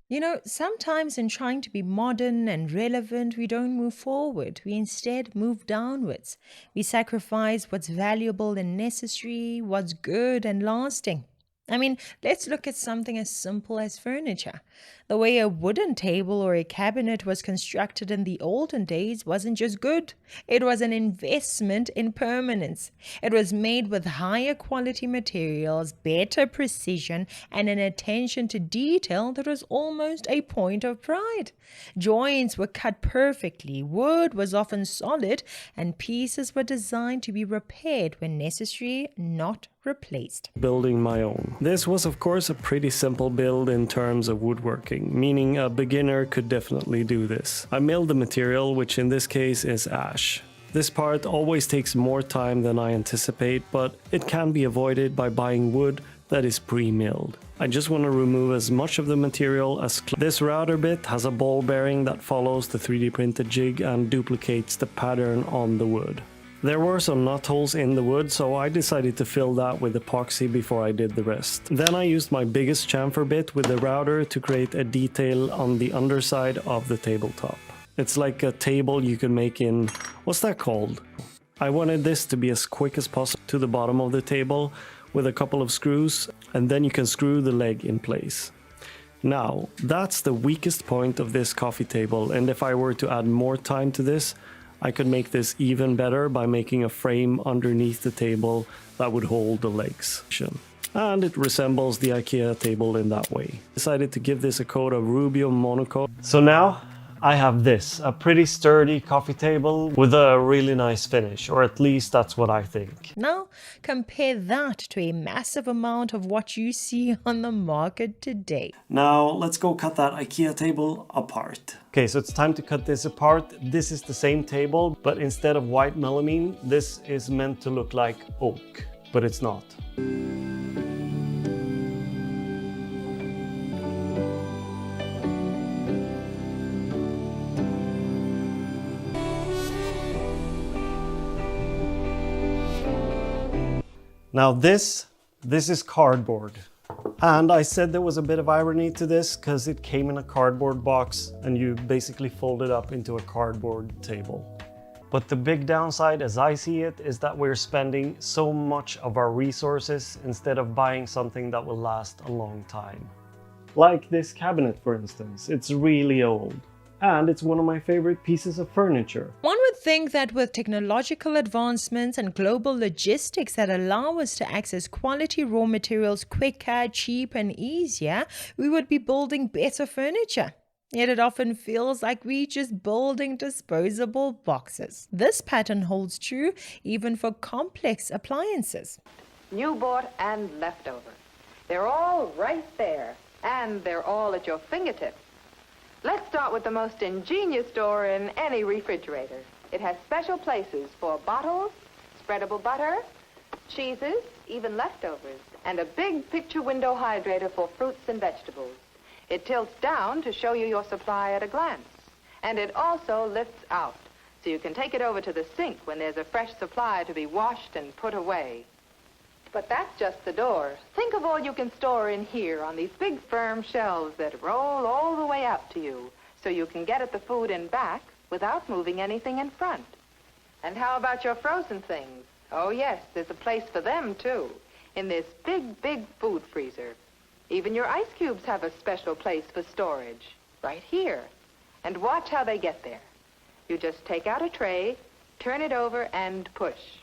You know, sometimes in trying to be modern and relevant, we don't move forward. We instead move downwards. We sacrifice what's valuable and necessary, what's good and lasting. I mean, let's look at something as simple as furniture. The way a wooden table or a cabinet was constructed in the olden days wasn't just good, it was an investment in permanence. It was made with higher quality materials, better precision, and an attention to detail that was almost a point of pride. Joints were cut perfectly, wood was often solid, and pieces were designed to be repaired when necessary, not replaced. Building my own. This was of course a pretty simple build in terms of woodworking, meaning a beginner could definitely do this. I milled the material, which in this case is ash. This part always takes more time than I anticipate, but it can be avoided by buying wood that is pre-milled. I just want to remove as much of the material as this router bit has a ball bearing that follows the 3D printed jig and duplicates the pattern on the wood. There were some nut holes in the wood, so I decided to fill that with epoxy before I did the rest. Then I used my biggest chamfer bit with the router to create a detail on the underside of the tabletop. It's like a table you can make in... what's that called? I wanted this to be as quick as possible to the bottom of the table with a couple of screws, and then you can screw the leg in place. Now, that's the weakest point of this coffee table, and if I were to add more time to this, I could make this even better by making a frame underneath the table that would hold the legs. And it resembles the IKEA table in that way. Decided to give this a coat of Rubio Monocoat. So now I have this, a pretty sturdy coffee table with a really nice finish, or at least that's what I think. Now, compare that to a massive amount of what you see on the market today. Now let's go cut that IKEA table apart. Okay, so it's time to cut this apart. This is the same table, but instead of white melamine, this is meant to look like oak, but it's not. Now this is cardboard. And I said there was a bit of irony to this because it came in a cardboard box and you basically fold it up into a cardboard table. But the big downside as I see it is that we're spending so much of our resources instead of buying something that will last a long time. Like this cabinet, for instance. It's really old. And it's one of my favorite pieces of furniture. One would think that with technological advancements and global logistics that allow us to access quality raw materials quicker, cheaper, and easier, we would be building better furniture. Yet it often feels like we're just building disposable boxes. This pattern holds true even for complex appliances. New bought and leftover. They're all right there, and they're all at your fingertips. Let's start with the most ingenious door in any refrigerator. It has special places for bottles, spreadable butter, cheeses, even leftovers, and a big picture window hydrator for fruits and vegetables. It tilts down to show you your supply at a glance. And it also lifts out, so you can take it over to the sink when there's a fresh supply to be washed and put away. But that's just the door. Think of all you can store in here on these big firm shelves that roll all the way up to you, so you can get at the food in back without moving anything in front. And how about your frozen things? Oh yes, there's a place for them too, in this big food freezer. Even your ice cubes have a special place for storage, right here. And watch how they get there. You just take out a tray, turn it over, and push.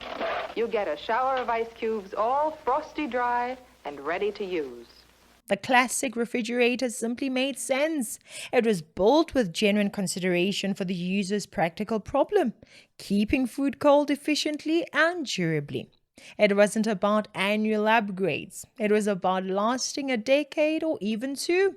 You get a shower of ice cubes all frosty dry and ready to use. The classic refrigerator simply made sense. It was built with genuine consideration for the user's practical problem, keeping food cold efficiently and durably. It wasn't about annual upgrades. It was about lasting a decade or even two.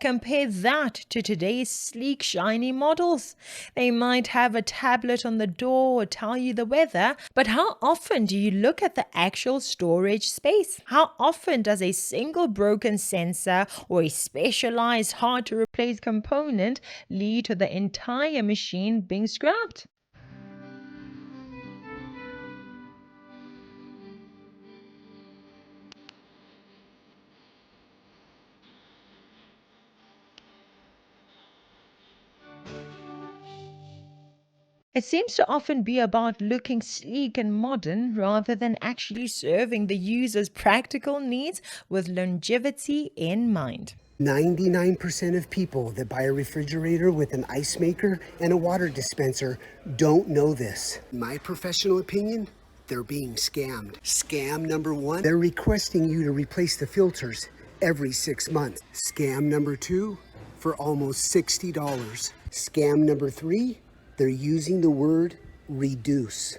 Compare that to today's sleek, shiny models. They might have a tablet on the door or tell you the weather, but how often do you look at the actual storage space? How often does a single broken sensor or a specialized hard-to-replace component lead to the entire machine being scrapped? It seems to often be about looking sleek and modern rather than actually serving the user's practical needs with longevity in mind. 99% of people that buy a refrigerator with an ice maker and a water dispenser don't know this. In my professional opinion, they're being scammed. Scam number one, they're requesting you to replace the filters every 6 months. Scam number two, for almost $60. Scam number three, they're using the word reduce.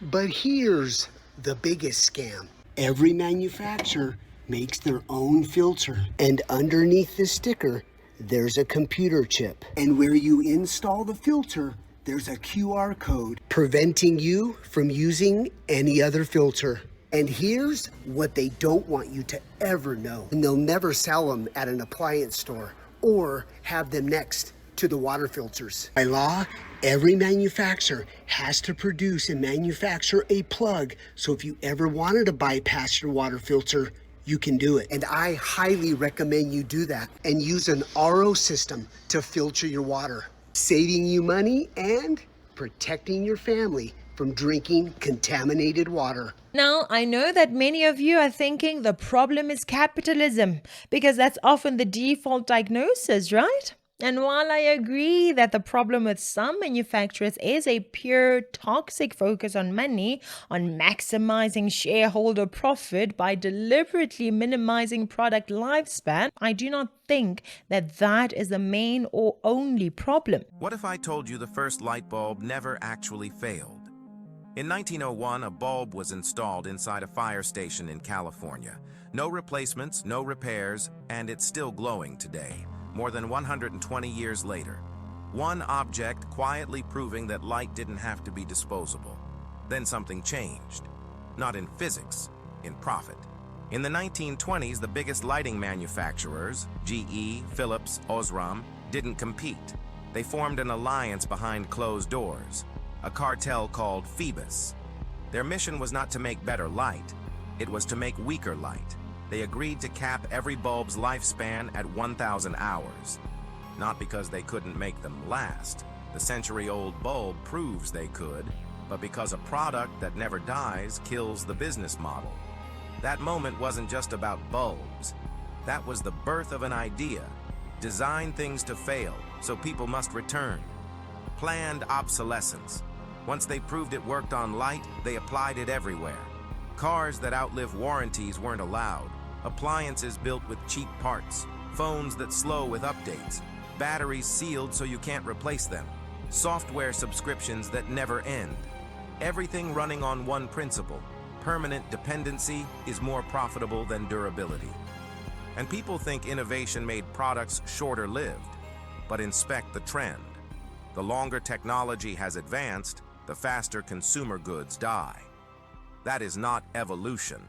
But here's the biggest scam. Every manufacturer makes their own filter, and underneath the sticker, there's a computer chip. And where you install the filter, there's a QR code preventing you from using any other filter. And here's what they don't want you to ever know. And they'll never sell them at an appliance store or have them next to the water filters. By law, every manufacturer has to produce and manufacture a plug. So if you ever wanted to bypass your water filter, you can do it. And I highly recommend you do that and use an RO system to filter your water, saving you money and protecting your family from drinking contaminated water. Now, I know that many of you are thinking the problem is capitalism because that's often the default diagnosis, right? And while I agree that the problem with some manufacturers is a pure toxic focus on money, on maximizing shareholder profit by deliberately minimizing product lifespan, I do not think that that is the main or only problem. What if I told you the first light bulb never actually failed? In 1901, a bulb was installed inside a fire station in California. No replacements, no repairs, and it's still glowing today, more than 120 years later. One object quietly proving that light didn't have to be disposable. Then something changed. Not in physics, in profit. In the 1920s, the biggest lighting manufacturers, GE, Philips, Osram, didn't compete. They formed an alliance behind closed doors, a cartel called Phoebus. Their mission was not to make better light, it was to make weaker light. They agreed to cap every bulb's lifespan at 1,000 hours. Not because they couldn't make them last. The century-old bulb proves they could, but because a product that never dies kills the business model. That moment wasn't just about bulbs. That was the birth of an idea. Design things to fail, so people must return. Planned obsolescence. Once they proved it worked on light, they applied it everywhere. Cars that outlive warranties weren't allowed. Appliances built with cheap parts. Phones that slow with updates. Batteries sealed so you can't replace them. Software subscriptions that never end. Everything running on one principle. Permanent dependency is more profitable than durability. And people think innovation made products shorter-lived. But inspect the trend. The longer technology has advanced, the faster consumer goods die. That is not evolution.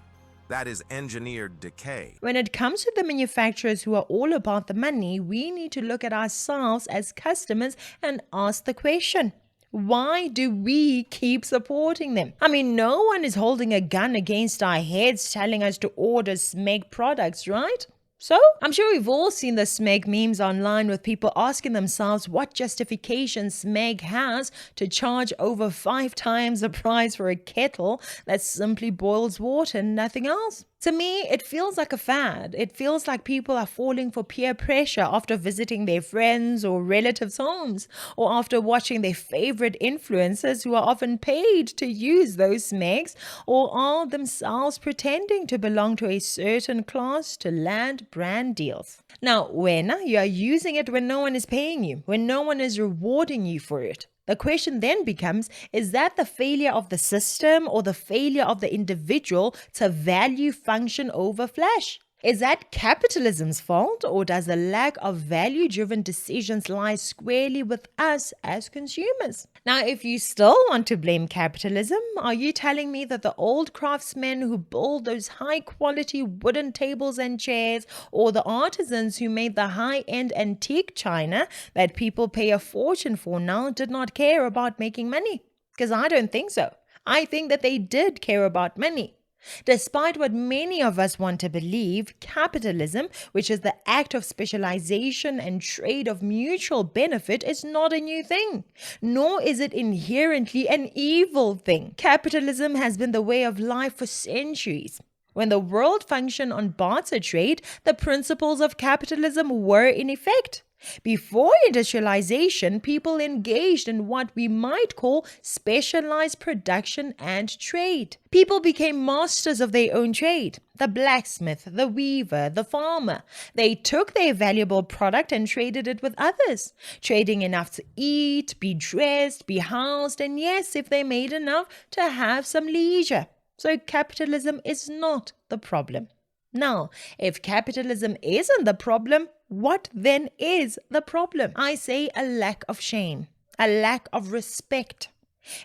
That is engineered decay. When it comes to the manufacturers who are all about the money, we need to look at ourselves as customers and ask the question, why do we keep supporting them? I mean, no one is holding a gun against our heads telling us to order SMEG products, right? So, I'm sure we've all seen the SMEG memes online with people asking themselves what justification SMEG has to charge over 5 times the price for a kettle that simply boils water and nothing else. To me, it feels like a fad. It feels like people are falling for peer pressure after visiting their friends or relatives' homes, or after watching their favorite influencers who are often paid to use those SMEGs, or are themselves pretending to belong to a certain class to land brand deals. Now, when you are using it when no one is paying you, when no one is rewarding you for it, the question then becomes, is that the failure of the system or the failure of the individual to value function over flash? Is that capitalism's fault, or does the lack of value-driven decisions lie squarely with us as consumers? Now, if you still want to blame capitalism, are you telling me that the old craftsmen who built those high-quality wooden tables and chairs, or the artisans who made the high-end antique china that people pay a fortune for now, did not care about making money? Because I don't think so. I think that they did care about money. Despite what many of us want to believe, capitalism, which is the act of specialization and trade of mutual benefit, is not a new thing, nor is it inherently an evil thing. Capitalism has been the way of life for centuries. When the world functioned on barter trade, the principles of capitalism were in effect. Before industrialization, people engaged in what we might call specialized production and trade. People became masters of their own trade. The blacksmith, the weaver, the farmer. They took their valuable product and traded it with others, trading enough to eat, be dressed, be housed, and yes, if they made enough, to have some leisure. So capitalism is not the problem. Now, if capitalism isn't the problem, what then is the problem? I say a lack of shame, a lack of respect.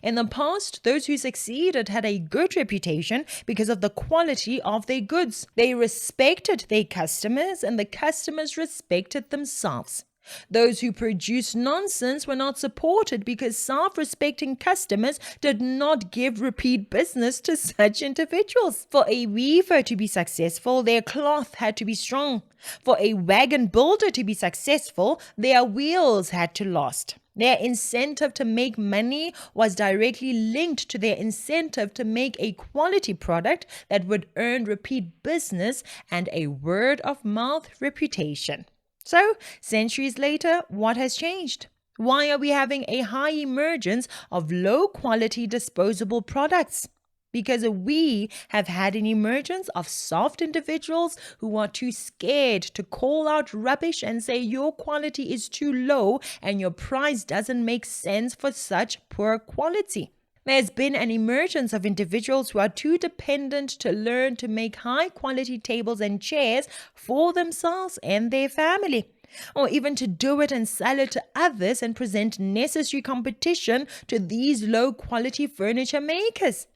In the past, those who succeeded had a good reputation because of the quality of their goods. They respected their customers and the customers respected themselves. Those who produced nonsense were not supported because self-respecting customers did not give repeat business to such individuals. For a weaver to be successful, their cloth had to be strong. For a wagon builder to be successful, their wheels had to last. Their incentive to make money was directly linked to their incentive to make a quality product that would earn repeat business and a word-of-mouth reputation. So, centuries later, what has changed? Why are we having a high emergence of low-quality disposable products? Because we have had an emergence of soft individuals who are too scared to call out rubbish and say your quality is too low and your price doesn't make sense for such poor quality. There's been an emergence of individuals who are too dependent to learn to make high-quality tables and chairs for themselves and their family, or even to do it and sell it to others and present necessary competition to these low-quality furniture makers.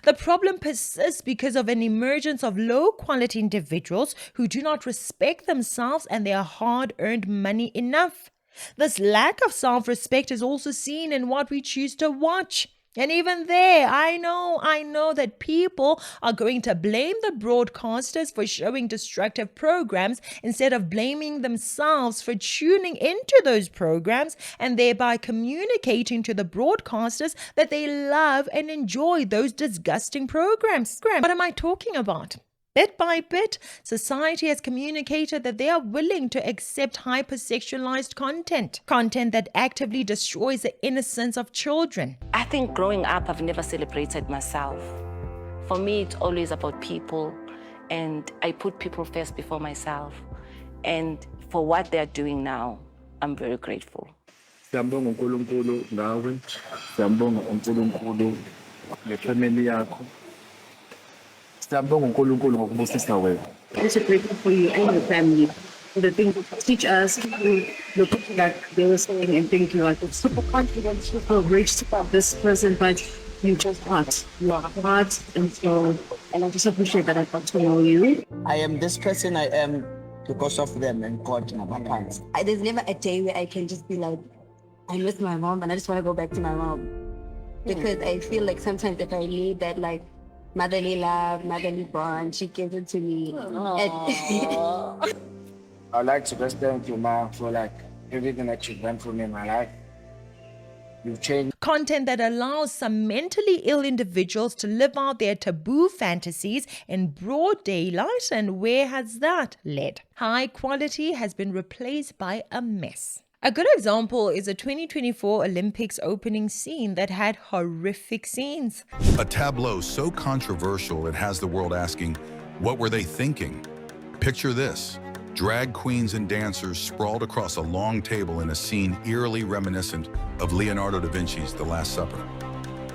The problem persists because of an emergence of low-quality individuals who do not respect themselves and their hard-earned money enough. This lack of self-respect is also seen in what we choose to watch. And even there, I know that people are going to blame the broadcasters for showing destructive programs instead of blaming themselves for tuning into those programs and thereby communicating to the broadcasters that they love and enjoy those disgusting programs. What am I talking about? Bit by bit, society has communicated that they are willing to accept hypersexualized content that actively destroys the innocence of children. I think growing up, I've never celebrated myself. For me, it's always about people, and I put people first before myself. And for what they're doing now, I'm very grateful. Siyambonga uNkulunkulu ngawe, siyambonga uNkulunkulu ngefamily yakho. Siyambonga uNkulunkulu ngokubusisa wena. I'm also grateful for you and your family. The things that teach us, the people that they were saying and thinking like it's super confident, super rich about this person, but you just aren't. You are hard, and I just appreciate that I got to know you. I am this person I am because of them and God and my parents. There's never a day where I can just be like, I miss my mom and I just want to go back to my mom. Because I feel like sometimes if I need that like motherly love, motherly bond, she gives it to me. I'd like to just thank you, Ma, for like everything that you've done for me in my life. You've changed. Content that allows some mentally ill individuals to live out their taboo fantasies in broad daylight, and where has that led? High quality has been replaced by a mess. A good example is the 2024 Olympics opening scene that had horrific scenes. A tableau so controversial it has the world asking, what were they thinking? Picture this. Drag queens and dancers sprawled across a long table in a scene eerily reminiscent of Leonardo da Vinci's The Last Supper.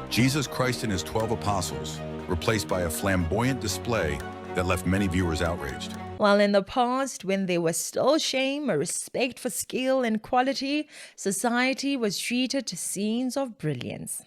Jesus Christ and his 12 apostles, replaced by a flamboyant display that left many viewers outraged. While in the past, when there was still shame, a respect for skill and quality, society was treated to scenes of brilliance.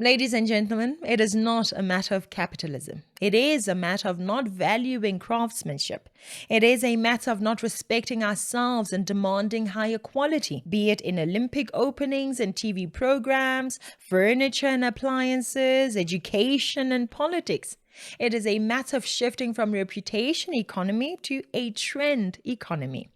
Ladies and gentlemen, it is not a matter of capitalism. It is a matter of not valuing craftsmanship. It is a matter of not respecting ourselves and demanding higher quality, be it in Olympic openings and TV programs, furniture and appliances, education and politics. It is a matter of shifting from reputation economy to a trend economy.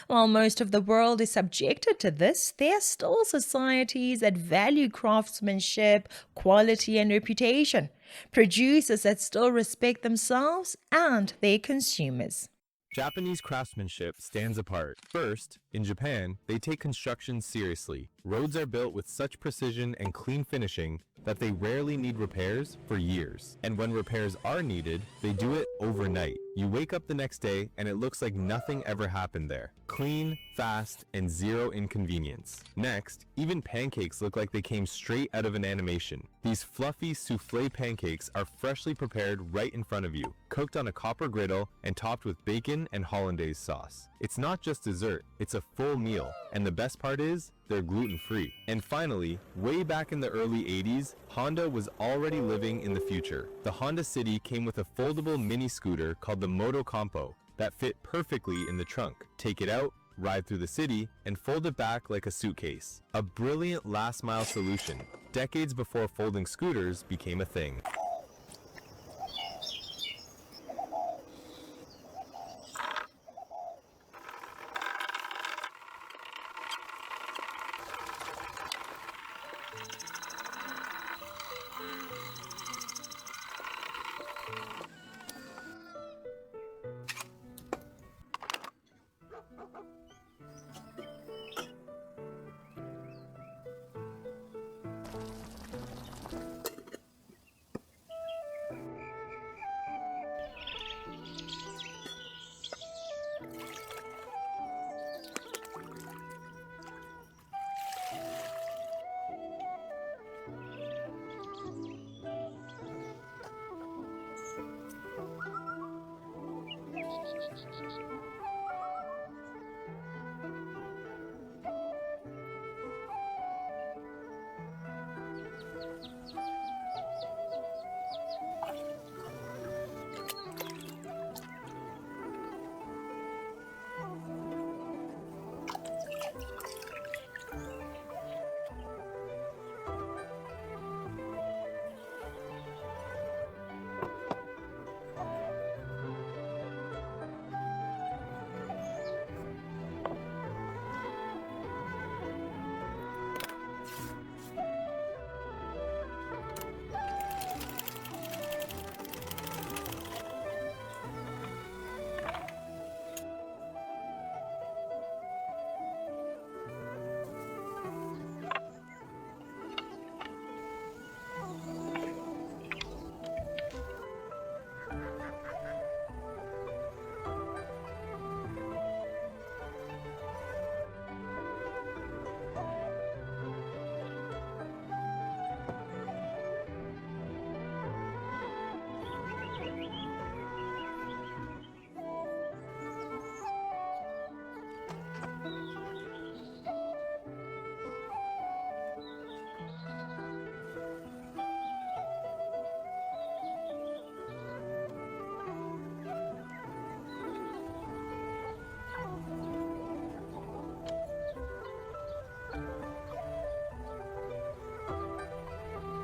While most of the world is subjected to this, there are still societies that value craftsmanship, quality, and reputation, producers that still respect themselves and their consumers. Japanese craftsmanship stands apart. First, in Japan, they take construction seriously. Roads are built with such precision and clean finishing that they rarely need repairs for years. And when repairs are needed, they do it overnight. You wake up the next day and it looks like nothing ever happened there. Clean, fast, and zero inconvenience. Next, even pancakes look like they came straight out of an animation. These fluffy souffle pancakes are freshly prepared right in front of you, cooked on a copper griddle and topped with bacon and hollandaise sauce. It's not just dessert, it's a full meal. And the best part is, they're gluten-free. And finally, way back in the early 80s, Honda was already living in the future. The Honda City came with a foldable mini scooter called the Moto Compo that fit perfectly in the trunk. Take it out, ride through the city, and fold it back like a suitcase. A brilliant last-mile solution, decades before folding scooters became a thing.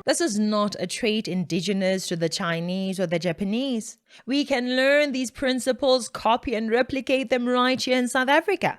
This is not a trait indigenous to the Chinese or the Japanese. We can learn these principles, copy and replicate them right here in South Africa.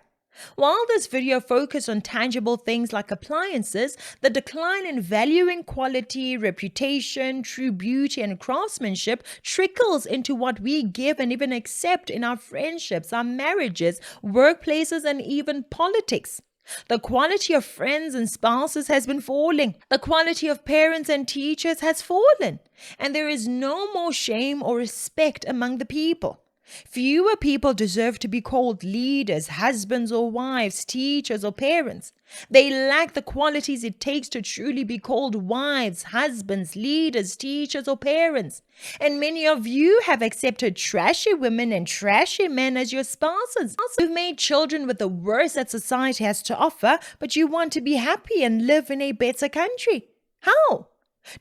While this video focused on tangible things like appliances, the decline in valuing quality, reputation, true beauty, and craftsmanship trickles into what we give and even accept in our friendships, our marriages, workplaces, and even politics. The quality of friends and spouses has been falling. The quality of parents and teachers has fallen. And there is no more shame or respect among the people. Fewer people deserve to be called leaders, husbands or wives, teachers or parents. They lack the qualities it takes to truly be called wives, husbands, leaders, teachers or parents. And many of you have accepted trashy women and trashy men as your spouses. You've made children with the worst that society has to offer, but you want to be happy and live in a better country. How?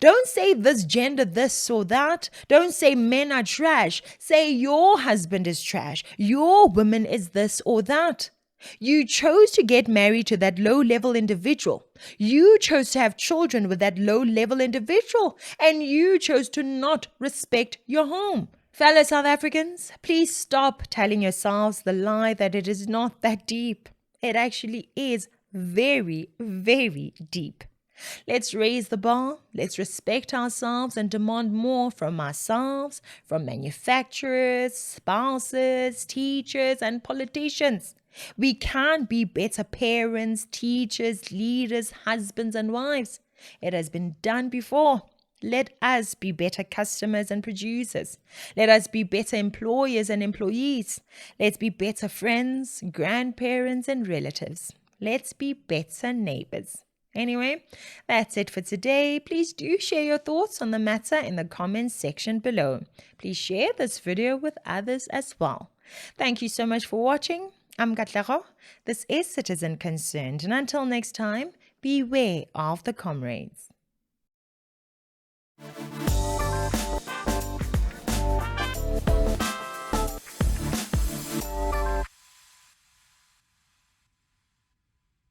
Don't say this gender this or that. Don't say men are trash. Say your husband is trash. Your woman is this or that. You chose to get married to that low-level individual. You chose to have children with that low-level individual. And you chose to not respect your home. Fellow South Africans, please stop telling yourselves the lie that it is not that deep. It actually is very, very deep. Let's raise the bar, let's respect ourselves and demand more from ourselves, from manufacturers, spouses, teachers, and politicians. We can be better parents, teachers, leaders, husbands, and wives. It has been done before. Let us be better customers and producers. Let us be better employers and employees. Let's be better friends, grandparents, and relatives. Let's be better neighbors. Anyway, that's it for today. Please do share your thoughts on the matter in the comments section below. Please share this video with others as well. Thank you so much for watching. I'm Katlego. This is Citizen Concerned. And until next time, beware of the comrades.